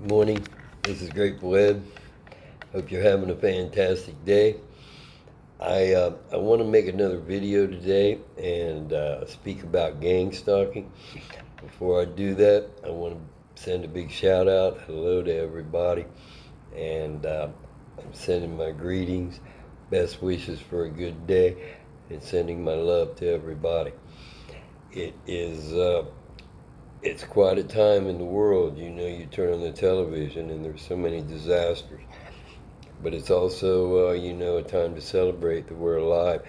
Morning. This is Grateful Ed. Hope you're having a fantastic day. I want to make another video today and speak about gang stalking. Before I do that, I want to send a big shout out, hello to everybody, and I'm sending my greetings, best wishes for a good day, and sending my love to everybody. It is it's quite a time in the world. You turn on the television and there's so many disasters. But it's also, a time to celebrate that we're alive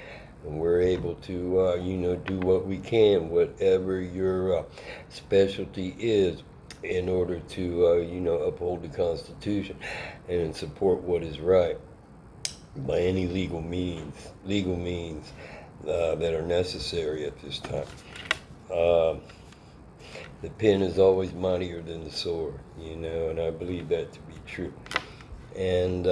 and we're able to, do what we can, whatever your specialty is, in order to, uphold the Constitution and support what is right by any legal means that are necessary at this time. Uh, the pen is always mightier than the sword, and I believe that to be true. And,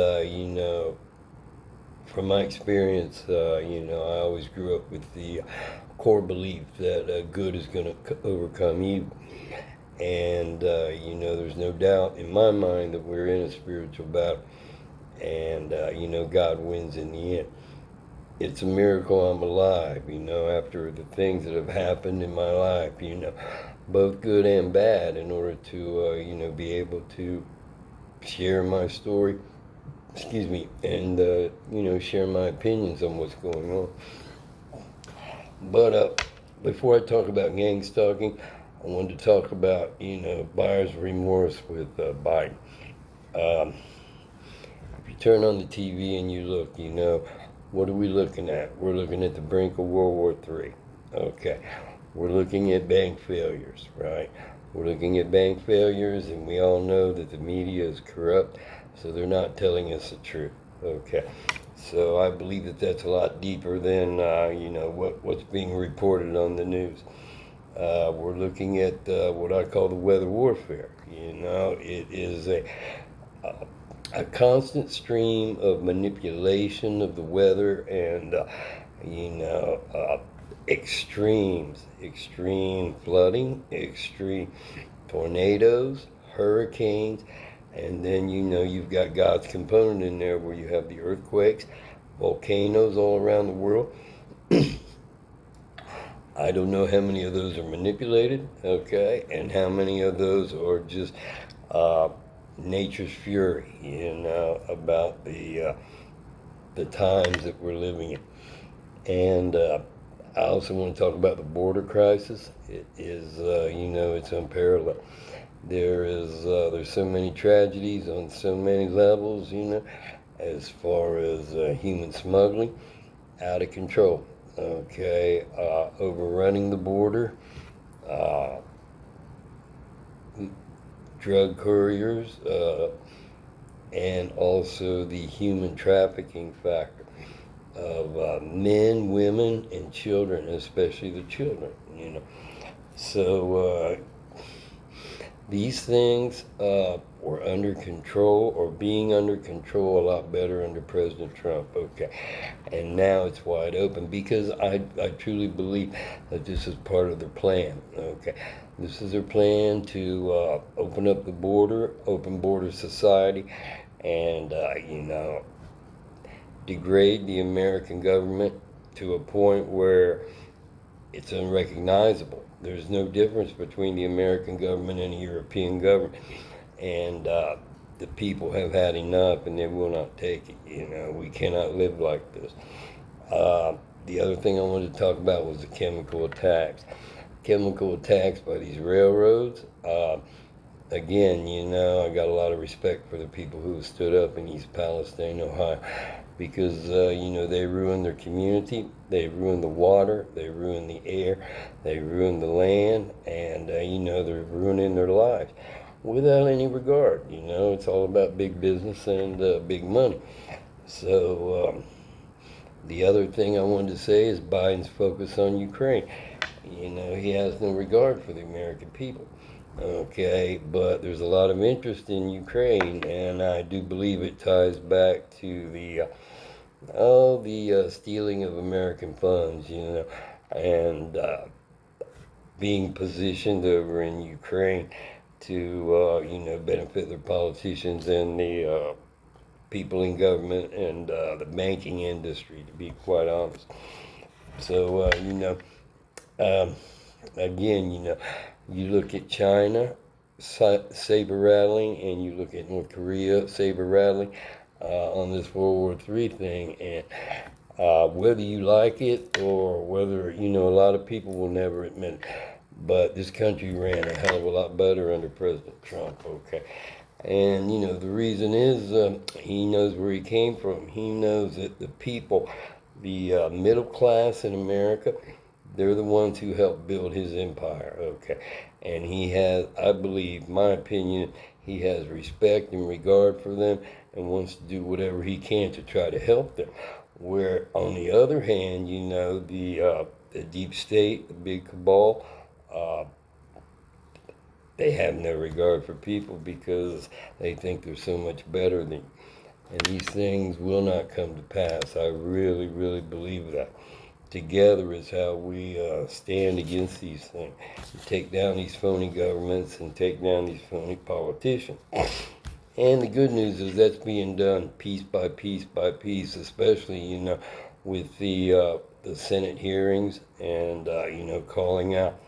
from my experience, I always grew up with the core belief that good is going to overcome evil. And, there's no doubt in my mind that we're in a spiritual battle. And, God wins in the end. It's a miracle I'm alive, after the things that have happened in my life, both good and bad, in order to, be able to share my story, and, share my opinions on what's going on. But before I talk about gang stalking, I wanted to talk about, buyer's remorse with Biden. Um, if you turn on the TV and you look, what are we looking at? We're looking at the brink of World War III. Okay. We're looking at bank failures, right? We're looking at bank failures, and we all know that the media is corrupt, so they're not telling us the truth. Okay. So I believe that that's a lot deeper than, what's being reported on the news. We're looking at what I call the weather warfare. It is a constant stream of manipulation of the weather and, extreme flooding, extreme tornadoes, hurricanes, and then, you've got God's component in there where you have the earthquakes, volcanoes all around the world. I don't know how many of those are manipulated, okay, and how many of those are just uh, nature's fury, about the times that we're living in. And I also want to talk about the border crisis. It is, it's unparalleled. There's so many tragedies on so many levels, as far as human smuggling, out of control. Okay, overrunning the border, uh, drug couriers, and also the human trafficking factor of men, women, and children, especially the children. So these things were under control, or being under control, a lot better under President Trump. Okay, and now it's wide open because I truly believe that this is part of their plan. Okay, this is their plan to open up the border, open border society, and degrade the American government to a point where it's unrecognizable. There's no difference between the American government and the European government. And the people have had enough and they will not take it. We cannot live like this. The other thing I wanted to talk about was the chemical attacks. Chemical attacks by these railroads. Again, I got a lot of respect for the people who stood up in East Palestine, Ohio, because, they ruined their community, they ruined the water, they ruined the air, they ruined the land, and, they're ruining their lives without any regard. It's all about big business and big money. So, the other thing I wanted to say is Biden's focus on Ukraine. He has no regard for the American people. Okay, but there's a lot of interest in Ukraine, and I do believe it ties back to the stealing of American funds, and being positioned over in Ukraine to benefit their politicians and the people in government and the banking industry, to be quite honest. So um, again, you look at China saber rattling, and you look at North Korea saber rattling on this World War III thing, and whether you like it or whether a lot of people will never admit it, but this country ran a hell of a lot better under President Trump. Okay. And the reason is he knows where he came from. He knows that the people, the middle class in America, they're the ones who helped build his empire. Okay. And he has, I believe, my opinion, he has respect and regard for them and wants to do whatever he can to try to help them. Where, on the other hand, the deep state, the big cabal, uh, they have no regard for people because they think they're so much better than you. And these things will not come to pass. I really, really believe that. Together is how we stand against these things. Take down these phony governments and take down these phony politicians. And the good news is that's being done piece by piece by piece, especially, with the Senate hearings and, calling out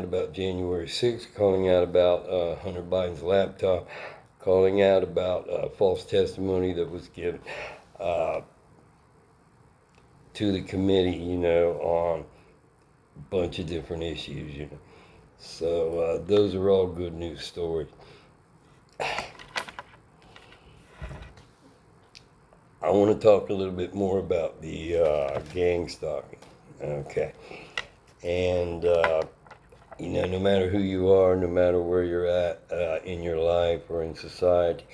about January 6th, calling out about Hunter Biden's laptop, calling out about false testimony that was given uh, to the committee, on a bunch of different issues. So those are all good news stories. I want to talk a little bit more about the Gangstalking. Okay. And no matter who you are, no matter where you're at in your life or in society,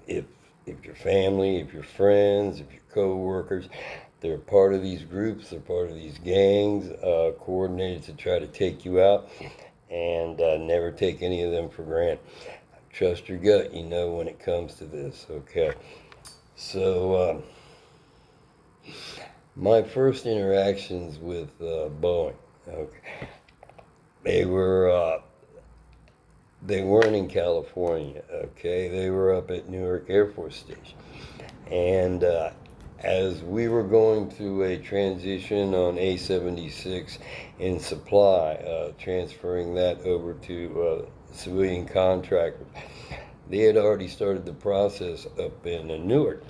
if your family, if your friends, if your co-workers, they're part of these groups, they're part of these gangs, coordinated to try to take you out, and never take any of them for granted. Trust your gut, when it comes to this, okay? So, my first interactions with Boeing, okay, they were they weren't in California, okay? They were up at Newark Air Force Station. And as we were going through a transition on A-76 in supply, transferring that over to civilian contractors, they had already started the process up in Newark.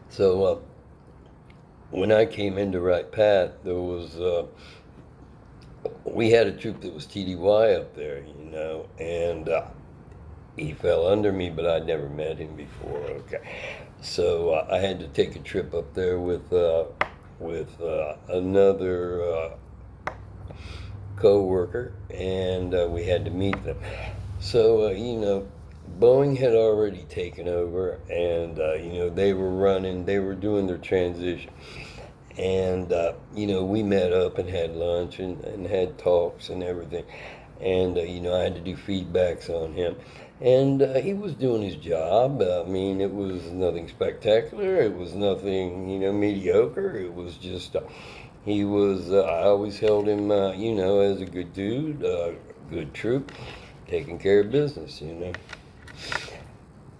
So when I came into Right Path, there was we had a troop that was TDY up there, and he fell under me, but I'd never met him before. Okay, so I had to take a trip up there with another co-worker, and we had to meet them. So Boeing had already taken over, and they were doing their transition. And we met up and had lunch and had talks and everything. And I had to do feedbacks on him, and he was doing his job. I mean, it was nothing spectacular, it was nothing mediocre. It was just he was I always held him as a good dude, good troop, taking care of business.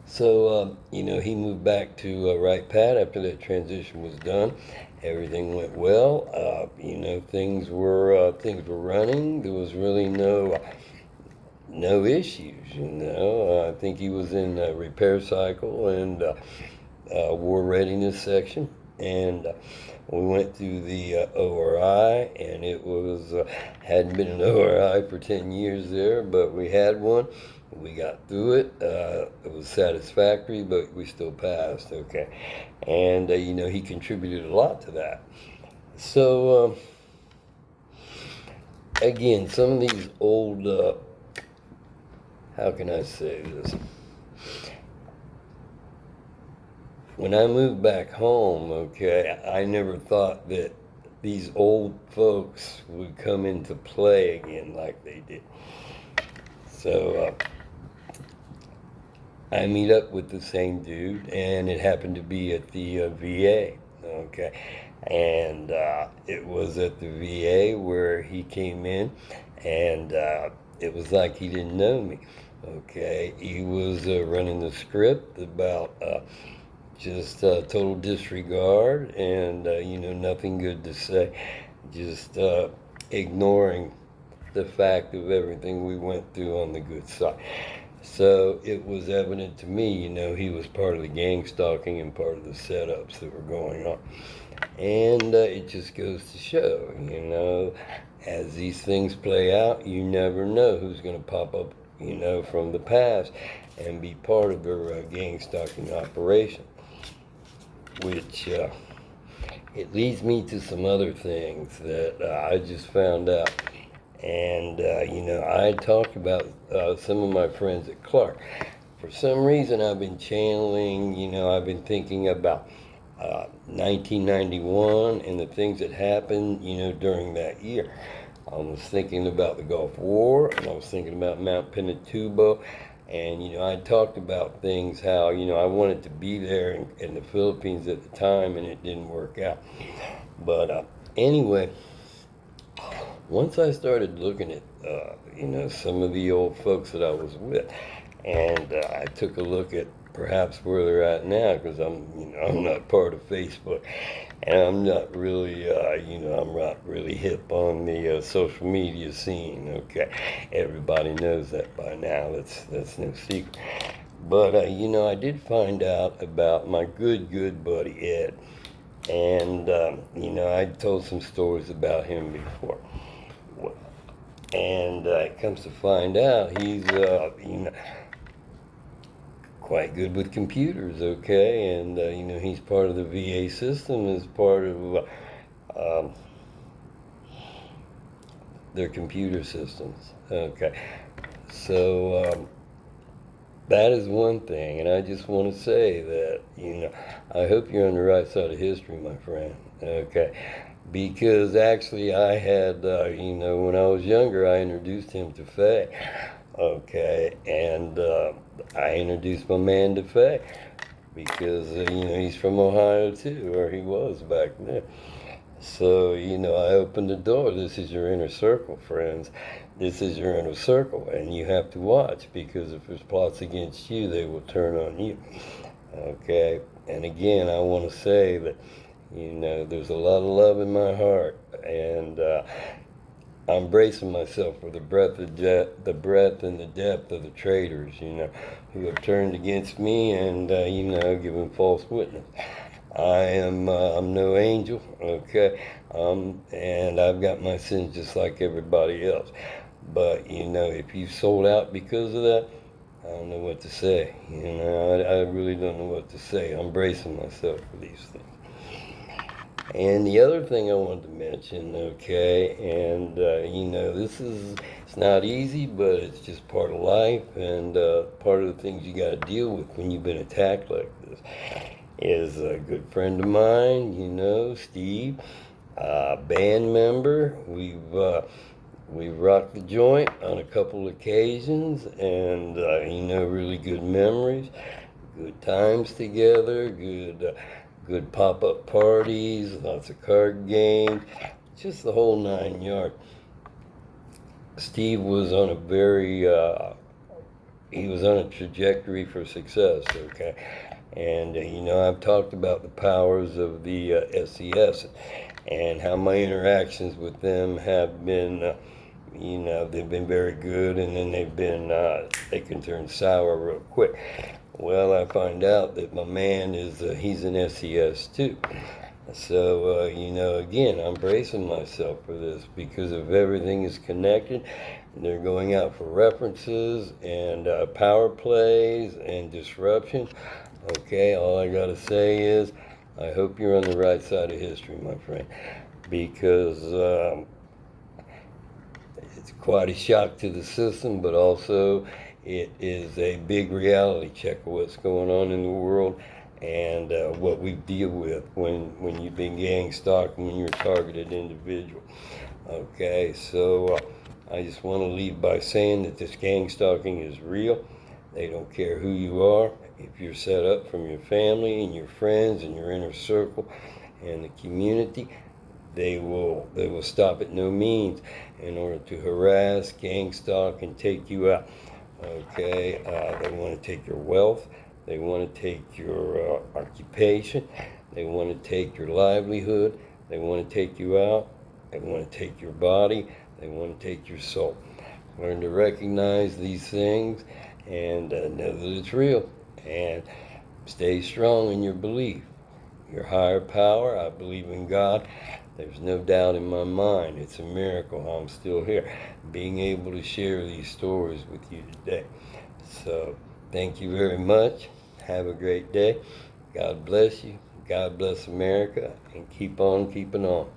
So, he moved back to Right Pat after that transition was done. Everything went well. Things were running. There was really no issues. I think he was in a repair cycle and war readiness section, and we went through the ORI, and it was hadn't been an ORI for 10 years there, but we had one. We got through it. It was satisfactory, but we still passed. Okay, and he contributed a lot to that. So again, some of these old, how can I say this? When I moved back home, okay, I never thought that these old folks would come into play again like they did. So I meet up with the same dude, and it happened to be at the VA, okay? And it was at the VA where he came in, and it was like he didn't know me. Okay, he was running the script about just total disregard and nothing good to say, just ignoring the fact of everything we went through on the good side. So it was evident to me, he was part of the gang stalking and part of the setups that were going on. And it just goes to show, as these things play out, you never know who's going to pop up, from the past and be part of their gang stalking operation. Which it leads me to some other things that I just found out. And, I talked about some of my friends at Clark. For some reason, I've been channeling, I've been thinking about 1991 and the things that happened, during that year. I was thinking about the Gulf War, and I was thinking about Mount Pinatubo, and I talked about things how I wanted to be there in the Philippines at the time, and it didn't work out. But anyway, once I started looking at some of the old folks that I was with, and I took a look at perhaps where they're at now, because I'm not part of Facebook, and I'm not really I'm not really hip on the social media scene. Okay, everybody knows that by now. That's no secret. But I did find out about my good buddy Ed, and I told some stories about him before. And it comes to find out he's quite good with computers, okay, and he's part of the VA system as part of um, their computer systems, okay. So that is one thing, and I just want to say that I hope you're on the right side of history, my friend, okay, because actually I had when I was younger I introduced him to Faye. Okay, and I introduced my man to Faye because he's from Ohio too, or he was back then. So I opened the door. This is your inner circle, friends. This is your inner circle, and you have to watch because if there's plots against you, they will turn on you. Okay, and again, I want to say that there's a lot of love in my heart, and I'm bracing myself for the breadth and the depth of the traitors, who have turned against me and given false witness. I'm no angel, okay, and I've got my sins just like everybody else. But if you sold out because of that, I don't know what to say. I really don't know what to say. I'm bracing myself for these things. And the other thing I wanted to mention, okay, and it's not easy, but it's just part of life and part of the things you got to deal with when you've been attacked like this. Is a good friend of mine, Steve, band member. We've rocked the joint on a couple occasions, and really good memories, good times together, good pop-up parties, lots of card games, just the whole 9 yards. Steve was on a he was on a trajectory for success, okay? And, I've talked about the powers of the SES and how my interactions with them have been, they've been very good, and then they can turn sour real quick. Well, I find out that my man he's an SES too. So, again, I'm bracing myself for this because if everything is connected, they're going out for references and power plays and disruption. Okay, all I got to say is I hope you're on the right side of history, my friend, because it's quite a shock to the system, but also it is a big reality check of what's going on in the world and what we deal with when you've been gang stalked and when you're a targeted individual. Okay, so I just want to leave by saying that this gang stalking is real. They don't care who you are. If you're set up from your family and your friends and your inner circle, and the community, they will stop at no means in order to harass, gang stalk, and take you out. Okay, they want to take your wealth, they want to take your occupation, they want to take your livelihood, they want to take you out, they want to take your body, they want to take your soul. Learn to recognize these things and know that it's real, and stay strong in your belief. Your higher power, I believe in God. There's no doubt in my mind. It's a miracle I'm still here, being able to share these stories with you today. So, thank you very much. Have a great day. God bless you. God bless America. And keep on keeping on.